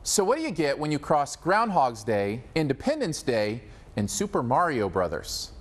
So what do you get when you cross Groundhog's Day, Independence Day, and Super Mario Brothers?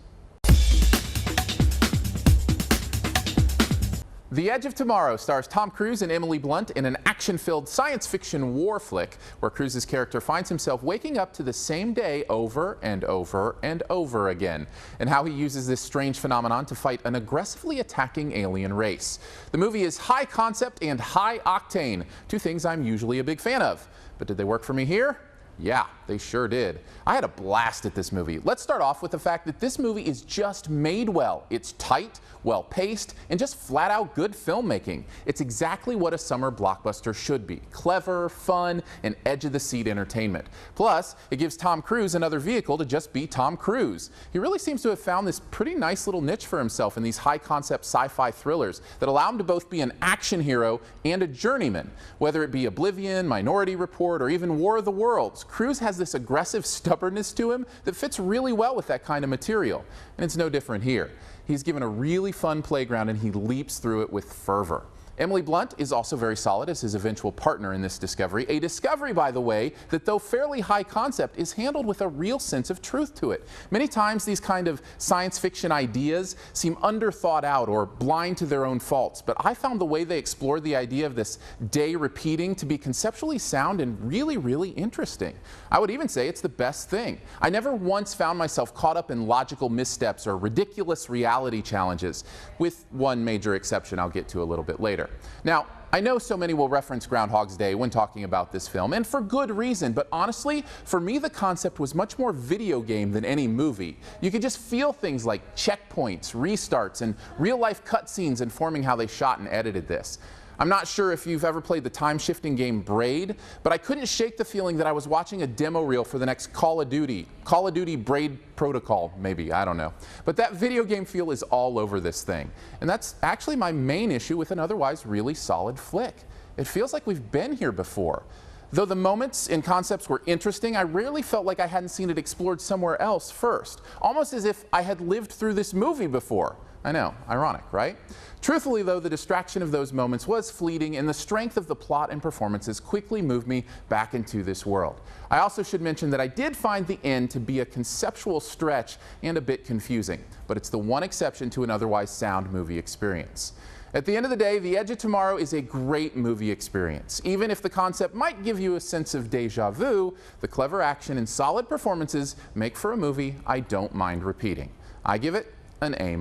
The Edge of Tomorrow stars Tom Cruise and Emily Blunt in an action-filled science fiction war flick where Cruise's character finds himself waking up to the same day over and over and over again, and how he uses this strange phenomenon to fight an aggressively attacking alien race. The movie is high concept and high octane, two things I'm usually a big fan of. But did they work for me here? Yeah, they sure did. I had a blast at this movie. Let's start off with the fact that this movie is just made well. It's tight, well-paced, and just flat-out good filmmaking. It's exactly what a summer blockbuster should be. Clever, fun, and edge-of-the-seat entertainment. Plus, it gives Tom Cruise another vehicle to just be Tom Cruise. He really seems to have found this pretty nice little niche for himself in these high-concept sci-fi thrillers that allow him to both be an action hero and a journeyman. Whether it be Oblivion, Minority Report, or even War of the Worlds, Cruise has this aggressive stubbornness to him that fits really well with that kind of material. And it's no different here. He's given a really fun playground and he leaps through it with fervor. Emily Blunt is also very solid as his eventual partner in this discovery. A discovery, by the way, that though fairly high concept, is handled with a real sense of truth to it. Many times these kind of science fiction ideas seem underthought out or blind to their own faults, but I found the way they explored the idea of this day repeating to be conceptually sound and really, really interesting. I would even say it's the best thing. I never once found myself caught up in logical missteps or ridiculous reality challenges, with one major exception I'll get to a little bit later. Now, I know so many will reference Groundhog's Day when talking about this film, and for good reason, but honestly, for me the concept was much more video game than any movie. You could just feel things like checkpoints, restarts, and real-life cutscenes informing how they shot and edited this. I'm not sure if you've ever played the time-shifting game Braid, but I couldn't shake the feeling that I was watching a demo reel for the next Call of Duty Braid Protocol, maybe, I don't know. But that video game feel is all over this thing. And that's actually my main issue with an otherwise really solid flick. It feels like we've been here before. Though the moments and concepts were interesting, I rarely felt like I hadn't seen it explored somewhere else first. Almost as if I had lived through this movie before. I know, ironic, right? Truthfully though, the distraction of those moments was fleeting and the strength of the plot and performances quickly moved me back into this world. I also should mention that I did find the end to be a conceptual stretch and a bit confusing, but it's the one exception to an otherwise sound movie experience. At the end of the day, The Edge of Tomorrow is a great movie experience. Even if the concept might give you a sense of deja vu, the clever action and solid performances make for a movie I don't mind repeating. I give it an A-.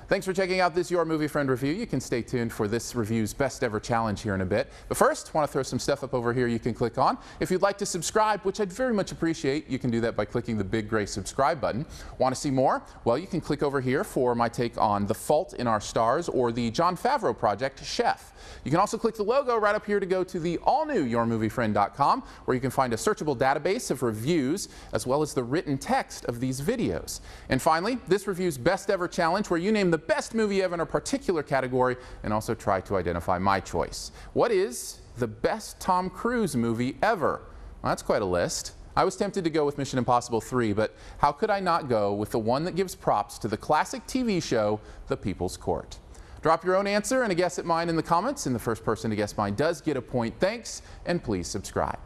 Thanks for checking out this Your Movie Friend review. You can stay tuned for this review's best ever challenge here in a bit. But first, I want to throw some stuff up over here you can click on. If you'd like to subscribe, which I'd very much appreciate, you can do that by clicking the big gray subscribe button. Want to see more? Well, you can click over here for my take on The Fault in Our Stars or the Jon Favreau project, Chef. You can also click the logo right up here to go to the all-new YourMovieFriend.com, where you can find a searchable database of reviews as well as the written text of these videos. And finally, this review's best ever challenge, where you name the best movie ever in a particular category and also try to identify my choice. What is the best Tom Cruise movie ever? Well, that's quite a list. I was tempted to go with Mission Impossible 3, but how could I not go with the one that gives props to the classic TV show, The People's Court? Drop your own answer and a guess at mine in the comments, and the first person to guess mine does get a point. Thanks, and please subscribe.